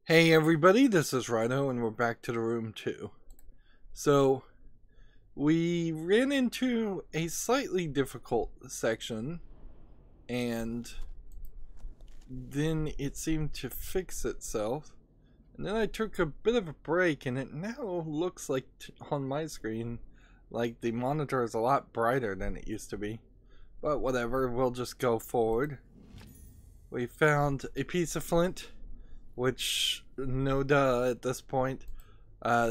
Hey everybody, this is Rydo and we're back to the room 2. So, we ran into a slightly difficult section and then it seemed to fix itself. And then I took a bit of a break and it now looks like on my screen like the monitor is a lot brighter than it used to be. But whatever, we'll just go forward. We found a piece of flint, which no duh at this point.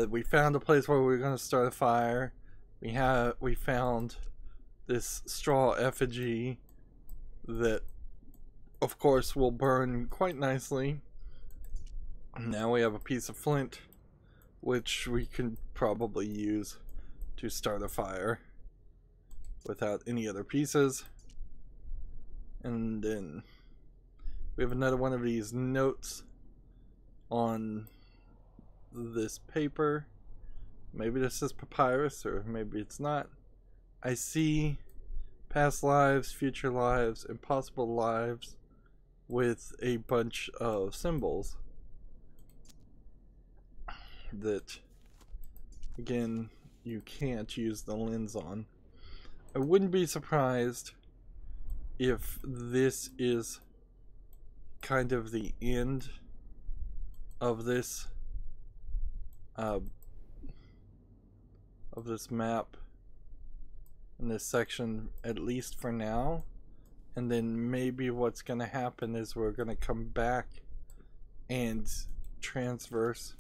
We found a place where we were going to start a fire. We found this straw effigy that of course will burn quite nicely. Now we have a piece of flint which we can probably use to start a fire without any other pieces. And then we have another one of these notes on this paper. Maybe this is papyrus or maybe it's not. I see past lives, future lives, impossible lives with a bunch of symbols that again you can't use the lens on. I wouldn't be surprised if this is kind of the end of this map in this section, at least for now. And then maybe what's going to happen is we're going to come back and transverse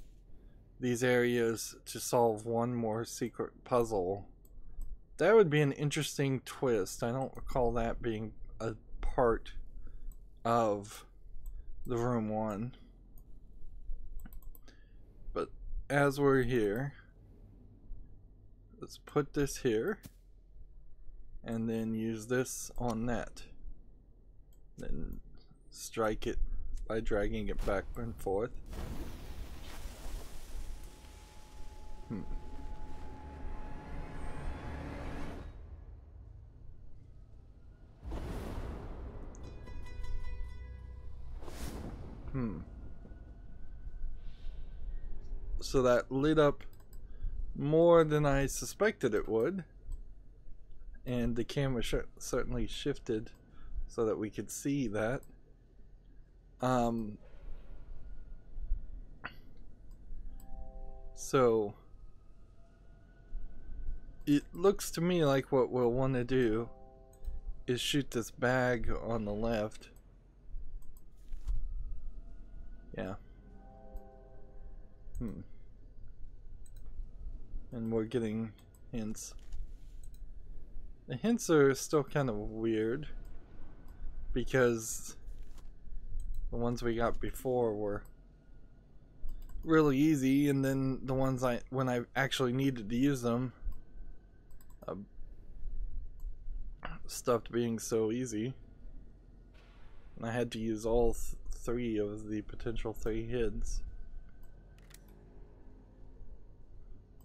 these areas to solve one more secret puzzle. That would be an interesting twist. I don't recall that being a part of the room 1. But as we're here, let's put this here and then use this on that. Then strike it by dragging it back and forth. So that lit up more than I suspected it would, and the camera certainly shifted so that we could see that. So it looks to me like what we'll want to do is shoot this bag on the left. Yeah. And we're getting hints. The hints are still kind of weird because the ones we got before were really easy, and then the ones when I actually needed to use them stopped being so easy, and I had to use all 3 of the potential 3 hits.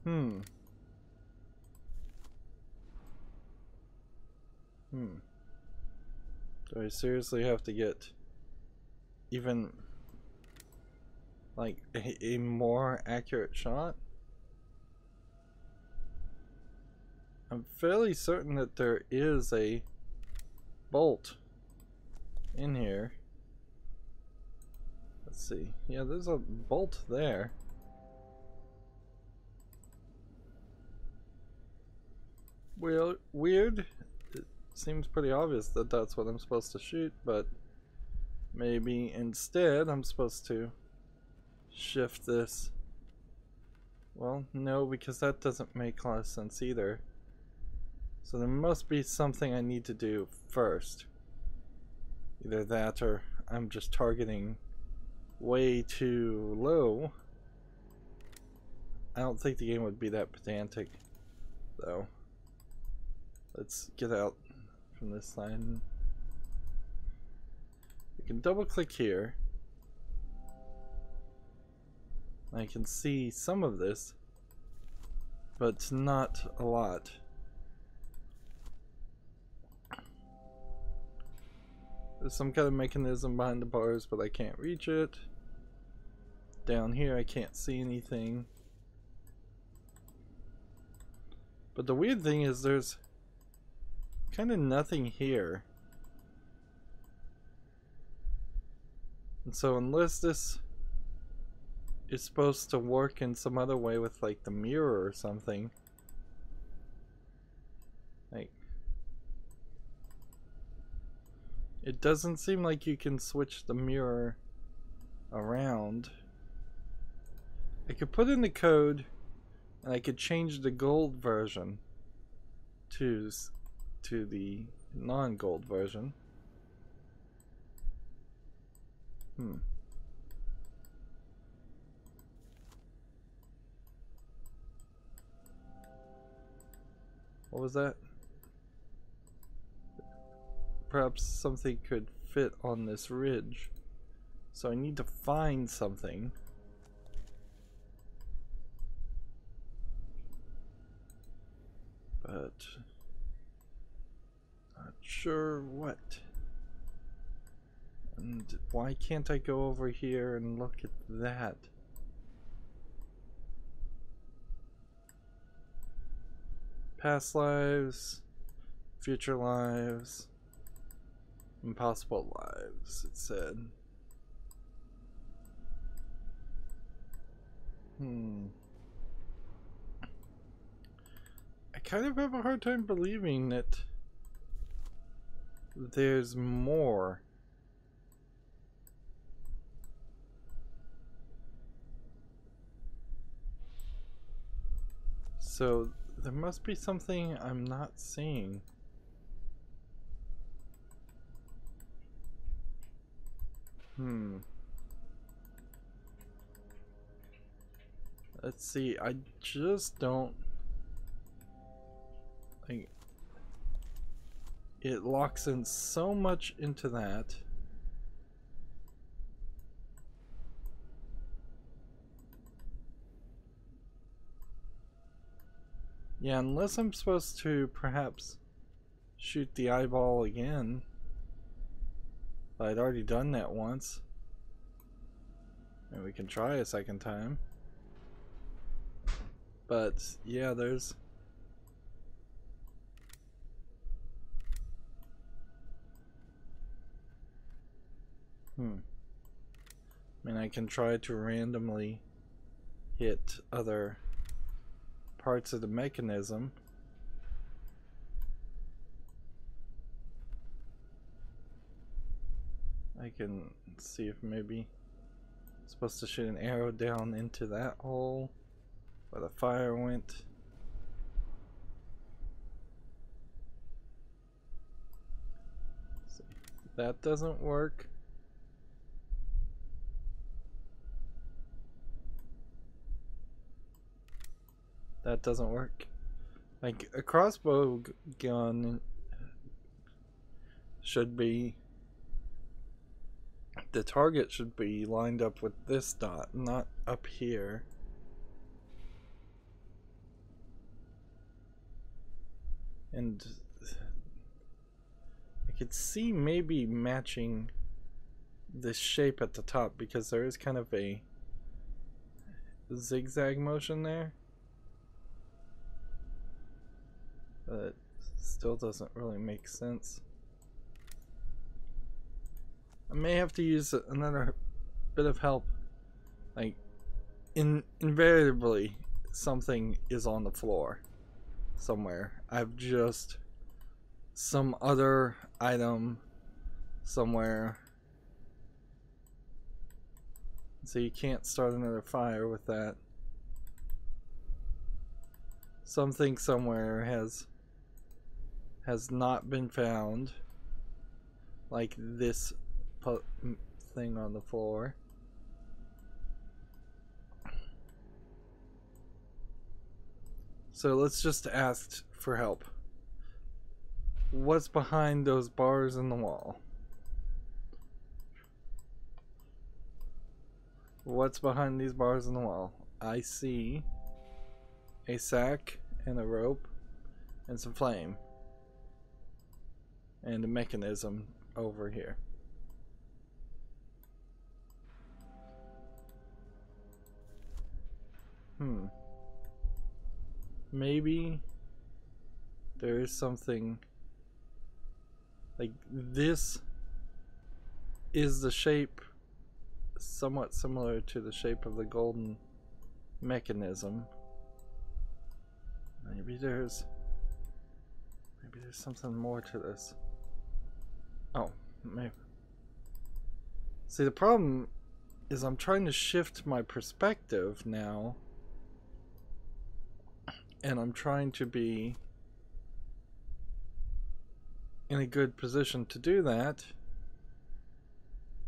Do I seriously have to get even like a more accurate shot? I'm fairly certain that there is a bolt in here. Let's see. Yeah, there's a bolt there. Well, weird. It seems pretty obvious that that's what I'm supposed to shoot, but maybe instead I'm supposed to shift this. Well, no, because that doesn't make a lot of sense either. So there must be something I need to do first. Either that or I'm just targeting way too low. I don't think the game would be that pedantic, though. Let's get out from this side. We can double click here. I can see some of this, but not a lot. There's some kind of mechanism behind the bars, but I can't reach it. Down here I can't see anything. But the weird thing is there's kind of nothing here. And so unless this is supposed to work in some other way with like the mirror or something, like, it doesn't seem like you can switch the mirror around. I could put in the code and I could change the gold version to the non-gold version. What was that? Perhaps something could fit on this ridge. So I need to find something. But not sure what. And why can't I go over here and look at that? Past lives, future lives, impossible lives, it said. I kind of have a hard time believing that there's more. So there must be something I'm not seeing. Let's see, I just don't... like, it locks in so much into that. Yeah, unless I'm supposed to perhaps shoot the eyeball again. I'd already done that once. And we can try a second time. But yeah, there's... I mean, I can try to randomly hit other parts of the mechanism. I can see if maybe I'm supposed to shoot an arrow down into that hole where the fire went. See, that doesn't work. That doesn't work. Like, a crossbow gun should be... the target should be lined up with this dot, not up here. And I could see maybe matching this shape at the top because there is kind of a zigzag motion there. But still doesn't really make sense. I may have to use another bit of help. Like, invariably something is on the floor somewhere. I've just some other item somewhere. So you can't start another fire with that. Something somewhere has not been found, like this thing on the floor. So let's just ask for help. What's behind those bars in the wall? What's behind these bars in the wall? I see a sack and a rope and some flame and a mechanism over here. Maybe there is something like this is the shape somewhat similar to the shape of the golden mechanism. Maybe there's something more to this. Oh, maybe. See, the problem is I'm trying to shift my perspective now, and I'm trying to be in a good position to do that,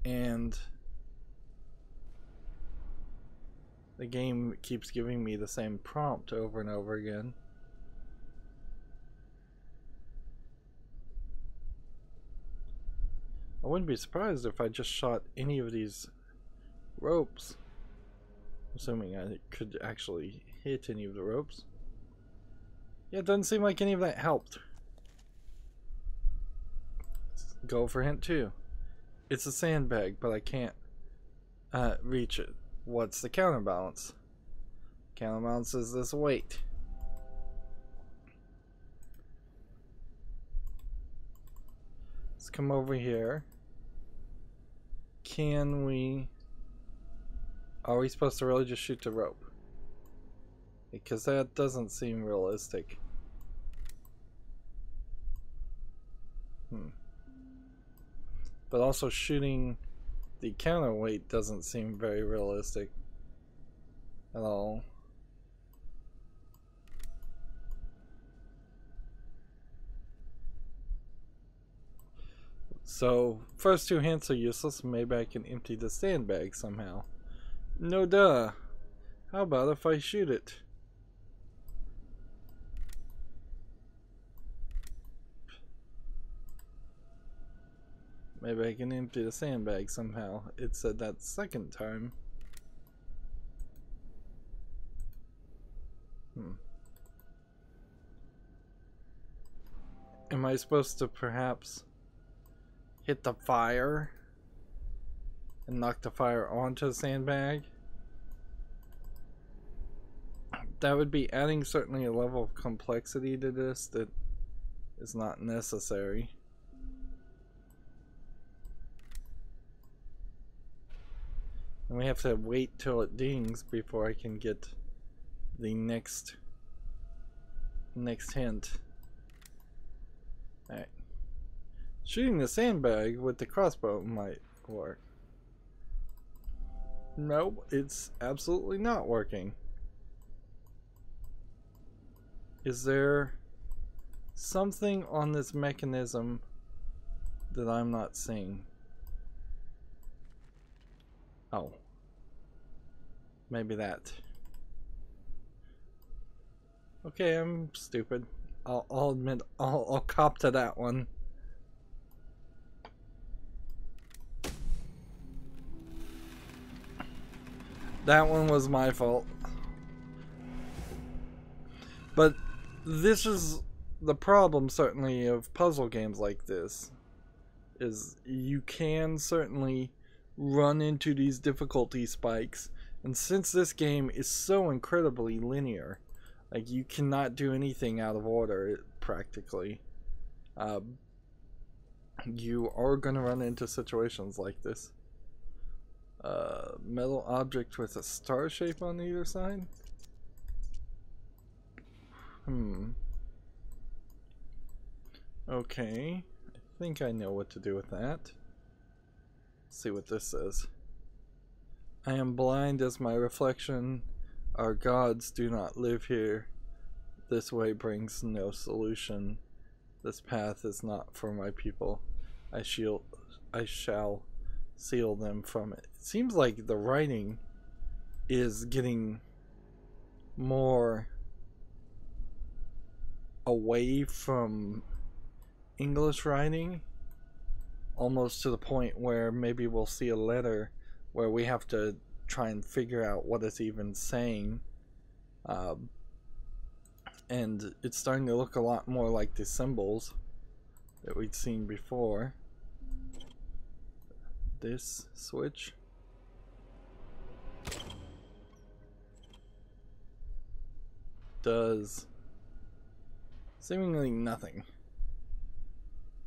and the game keeps giving me the same prompt over and over again. I wouldn't be surprised if I just shot any of these ropes, assuming I could actually hit any of the ropes. Yeah, it doesn't seem like any of that helped. Let's go for hint 2. It's a sandbag, but I can't reach it. What's the counterbalance? Counterbalance is this weight. Let's come over here. Can we... Are we supposed to really just shoot the rope? Because that doesn't seem realistic. But also shooting the counterweight doesn't seem very realistic at all. So, first 2 hints are useless. Maybe I can empty the sandbag somehow. No duh. How about if I shoot it? Maybe I can empty the sandbag somehow. It said that second time. Am I supposed to perhaps hit the fire and knock the fire onto the sandbag? That would be adding certainly a level of complexity to this that is not necessary. And we have to wait till it dings before I can get the next hint. Alright. Shooting the sandbag with the crossbow might work. Nope, it's absolutely not working. Is there something on this mechanism that I'm not seeing? Oh. Maybe that. Okay, I'm stupid. I'll admit, I'll cop to that one. That one was my fault. But this is the problem, certainly, of puzzle games like this. Is you can certainly run into these difficulty spikes. And since this game is so incredibly linear, like you cannot do anything out of order, practically. You are going to run into situations like this. Metal object with a star shape on either side? Okay. I think I know what to do with that. Let's see what this says. I am blind as my reflection. Our gods do not live here. This way brings no solution. This path is not for my people. I shall seal them from it. It seems like the writing is getting more away from English writing, almost to the point where maybe we'll see a letter where we have to try and figure out what it's even saying. And it's starting to look a lot more like the symbols that we'd seen before. This switch. does seemingly nothing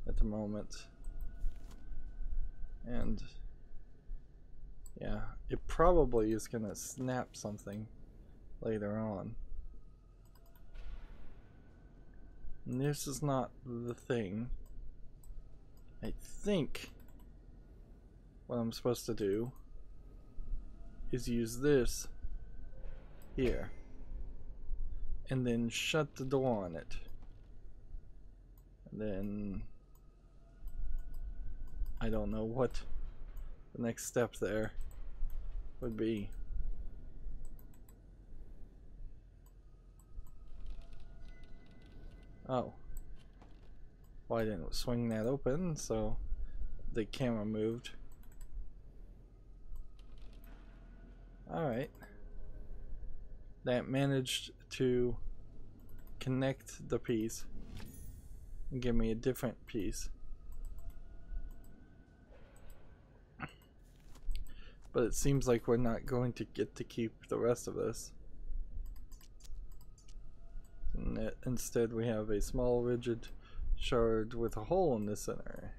at the moment. And yeah, it probably is gonna snap something later on. And this is not the thing. I think what I'm supposed to do is use this here and then shut the door on it. And then I don't know what the next step there would be. Oh. Well, I didn't swing that open, so the camera moved. Alright. That managed to connect the piece and give me a different piece. But it seems like we're not going to get to keep the rest of this. And instead we have a small rigid shard with a hole in the center.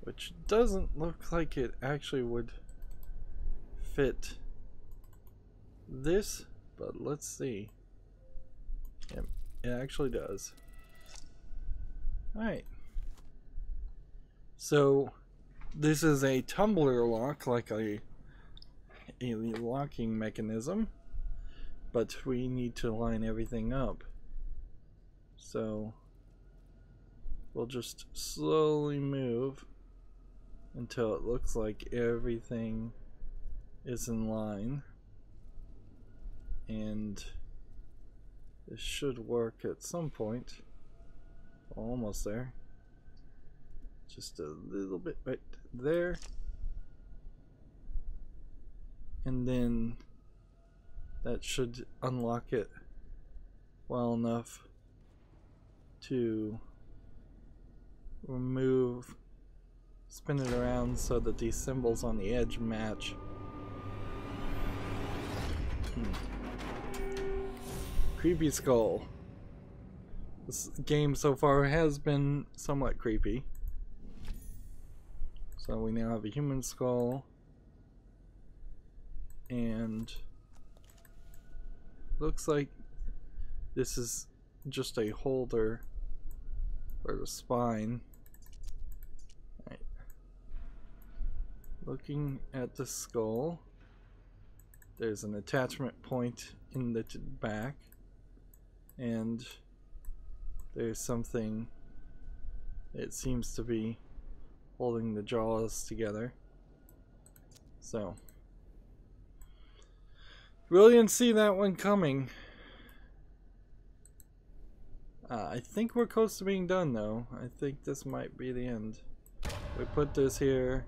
Which doesn't look like it actually would fit this, but let's see. Yep, it actually does. Alright. So this is a tumbler lock, like a locking mechanism, but we need to line everything up. So we'll just slowly move until it looks like everything is in line, and this should work at some point. Almost there. Just a little bit right there, and then that should unlock it well enough to remove, spin it around so that these symbols on the edge match. Creepy skull. This game so far has been somewhat creepy. So we now have a human skull, and looks like this is just a holder for the spine. Right. Looking at the skull, there's an attachment point in the back, and there's something that seems to be holding the jaws together. So really didn't see that one coming. I think we're close to being done though. I think this might be the end. We put this here,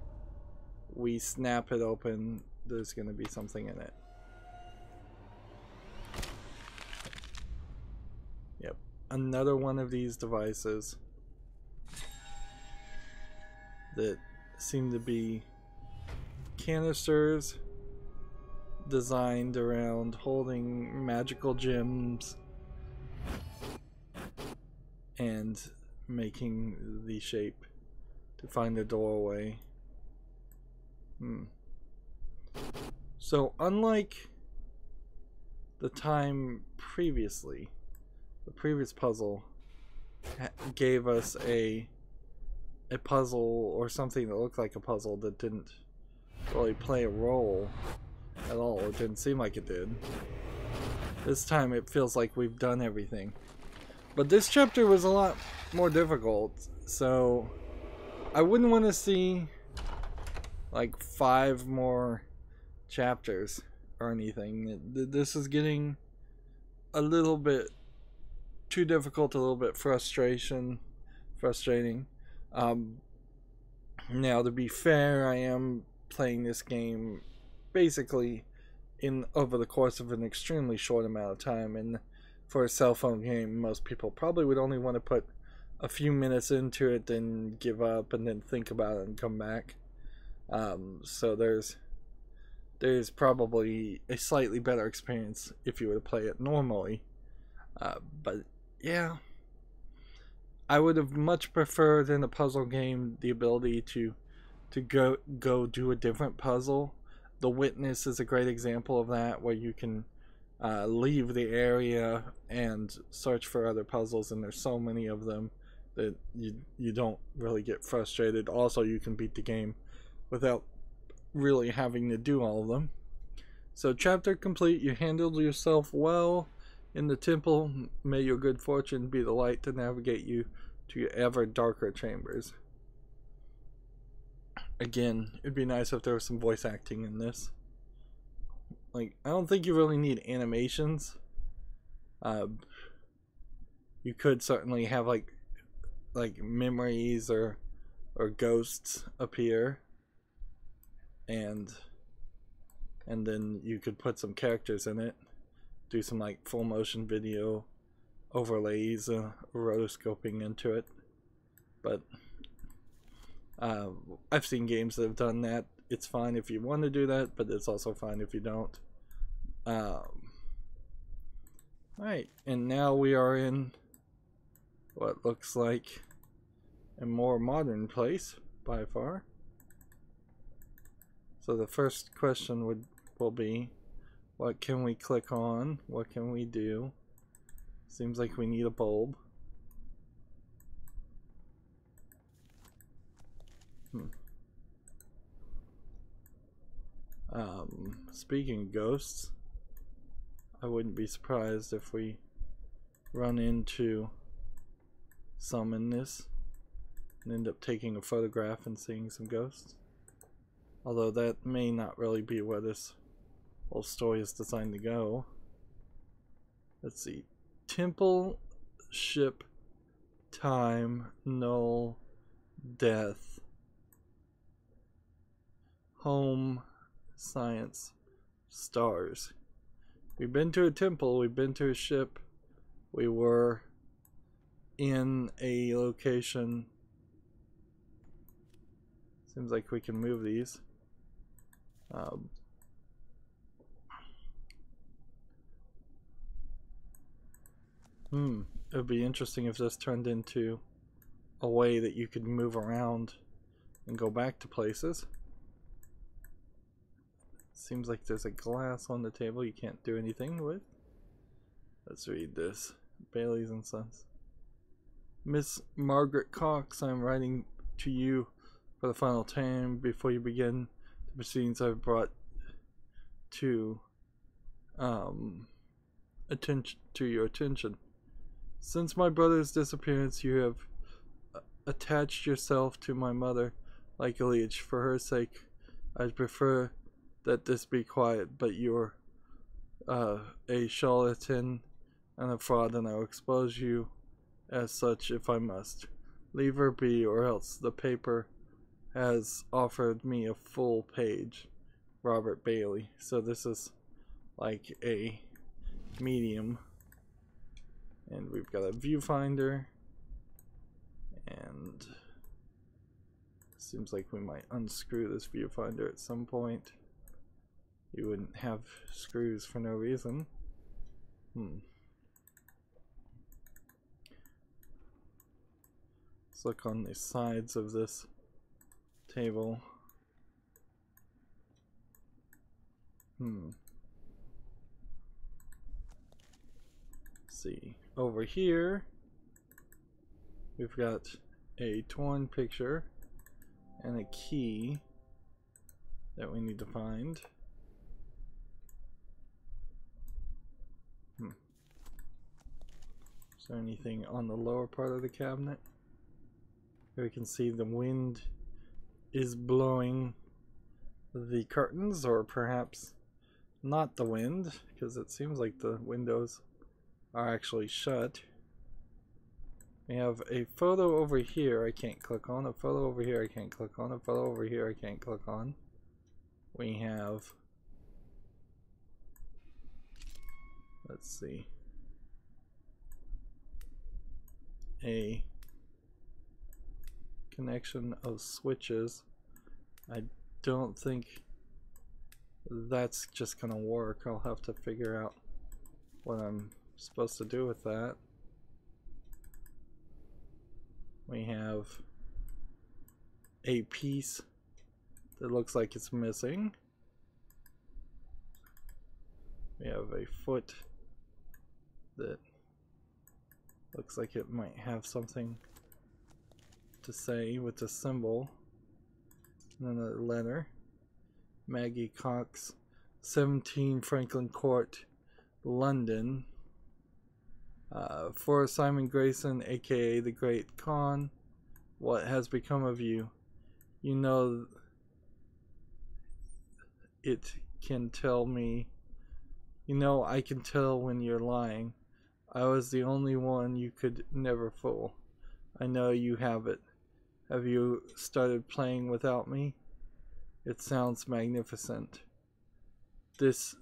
we snap it open, there's gonna be something in it. Yep, another one of these devices that seem to be canisters designed around holding magical gems and making the shape to find a doorway. So unlike the time previously, the previous puzzle gave us a puzzle or something that looked like a puzzle that didn't really play a role at all. It didn't seem like it did. This time it feels like we've done everything. But this chapter was a lot more difficult, so I wouldn't want to see like 5 more chapters or anything. This is getting a little bit too difficult, a little bit frustrating. Now, to be fair, I am playing this game basically over the course of an extremely short amount of time, and for a cell phone game, most people probably would only want to put a few minutes into it, then give up, and then think about it and come back. So there's there's probably a slightly better experience if you were to play it normally. But yeah, I would have much preferred in a puzzle game the ability to go do a different puzzle. The Witness is a great example of that, where you can leave the area and search for other puzzles, and there's so many of them that you don't really get frustrated. Also, you can beat the game without really having to do all of them. So chapter complete. You handled yourself well in the temple. May your good fortune be the light to navigate you to your ever darker chambers. Again, it'd be nice if there was some voice acting in this. Like, I don't think you really need animations. You could certainly have like memories or ghosts appear, and then you could put some characters in it, do some like full motion video overlays, rotoscoping into it. But I've seen games that have done that. It's fine if you want to do that, but it's also fine if you don't. Alright, and now we are in what looks like a more modern place by far. So the first question will be, what can we click on? What can we do? Seems like we need a bulb. Speaking of ghosts, I wouldn't be surprised if we run into some in this and end up taking a photograph and seeing some ghosts. Although that may not really be where this whole story is designed to go. Let's see. Temple, ship, time, null, death, home, science, stars. We've been to a temple, we've been to a ship, we were in a location. Seems like we can move these. It would be interesting if this turned into a way that you could move around and go back to places. Seems like there's a glass on the table you can't do anything with. Let's read this. Bailey's and Sons. Miss Margaret Cox, I'm writing to you for the final time before you begin the proceedings I've brought to your attention. Since my brother's disappearance, you have attached yourself to my mother like a leech. For her sake, I'd prefer that this be quiet, but you're a charlatan and a fraud, and I'll expose you as such if I must. Leave her be, or else the paper has offered me a full page. Robert Bailey. So this is like a medium, and we've got a viewfinder, and seems like we might unscrew this viewfinder at some point. You wouldn't have screws for no reason. Let's look on the sides of this table. See, over here we've got a torn picture and a key that we need to find. Is there anything on the lower part of the cabinet? Here we can see the wind is blowing the curtains, or perhaps not the wind, because it seems like the windows are actually shut. We have a photo over here I can't click on, a photo over here I can't click on, a photo over here I can't click on. We have, let's see, a connection of switches. I don't think that's just gonna work. I'll have to figure out what I'm supposed to do with that. We have a piece that looks like it's missing. We have a foot that looks like it might have something to say with the symbol. And another letter. Maggie Cox, 17 Franklin Court, London. For Simon Grayson, aka the Great Khan, what has become of you? You know, it can tell me. You know, I can tell when you're lying. I was the only one you could never fool. I know you have it. Have you started playing without me? It sounds magnificent. This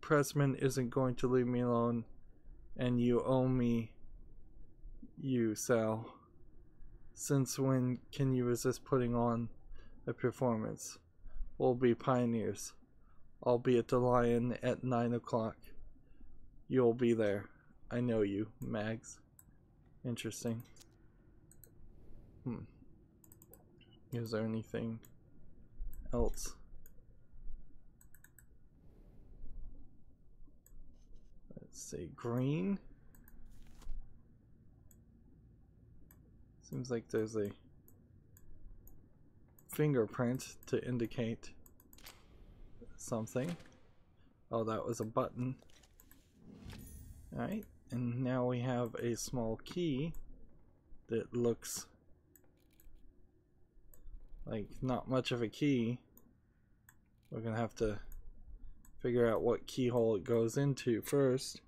pressman isn't going to leave me alone, and you owe me you, Sal. Since when can you resist putting on a performance? We'll be pioneers. I'll be at the Lion at 9 o'clock. You'll be there. I know you, Mags. Interesting. Is there anything else? Let's see, green. Seems like there's a fingerprint to indicate something. Oh, that was a button. Alright, and now we have a small key that looks like not much of a key. We're gonna have to figure out what keyhole it goes into first.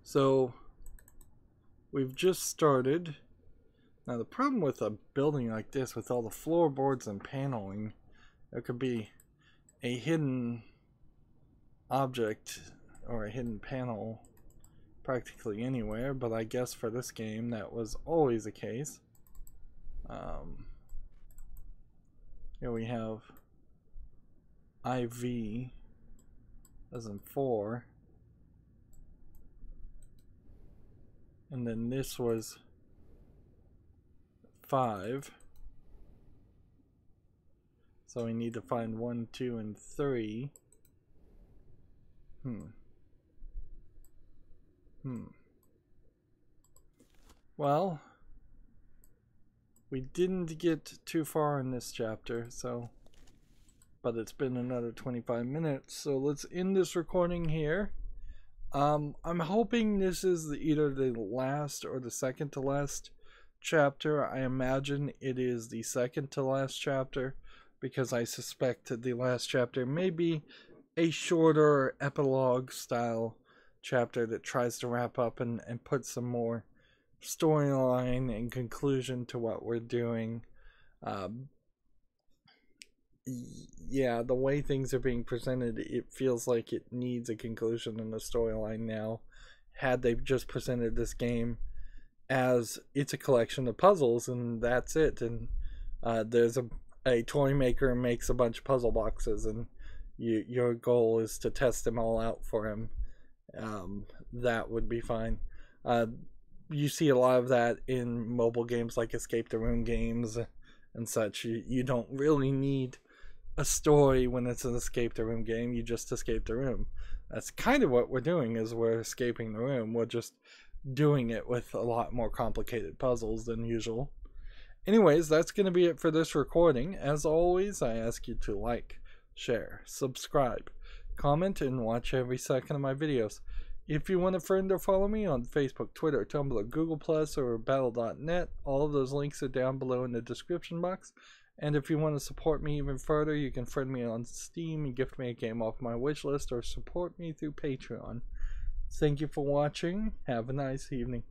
So we've just started. Now the problem with a building like this, with all the floorboards and paneling, there could be a hidden object or a hidden panel practically anywhere, but I guess for this game that was always the case. Here we have IV as in 4, and then this was 5, so we need to find 1, 2, and 3. Well, we didn't get too far in this chapter, so, but it's been another 25 minutes, so let's end this recording here. I'm hoping this is either the last or the second to last chapter. I imagine it is the second to last chapter, because I suspect that the last chapter may be a shorter epilogue style chapter that tries to wrap up and put some more storyline and conclusion to what we're doing. Yeah, the way things are being presented, it feels like it needs a conclusion in the storyline now. Had they just presented this game as it's a collection of puzzles and that's it, and there's a toy maker makes a bunch of puzzle boxes and your goal is to test them all out for him, that would be fine. You see a lot of that in mobile games like Escape the Room games and such. You don't really need a story when it's an Escape the Room game. You just escape the room. That's kind of what we're doing, is we're escaping the room. We're just doing it with a lot more complicated puzzles than usual. Anyways, that's going to be it for this recording. As always, I ask you to like, share, subscribe, comment, and watch every second of my videos. If you want a friend or follow me on Facebook, Twitter, Tumblr, Google+, or Battle.net, all of those links are down below in the description box. And if you want to support me even further, you can friend me on Steam and gift me a game off my wishlist, or support me through Patreon. Thank you for watching. Have a nice evening.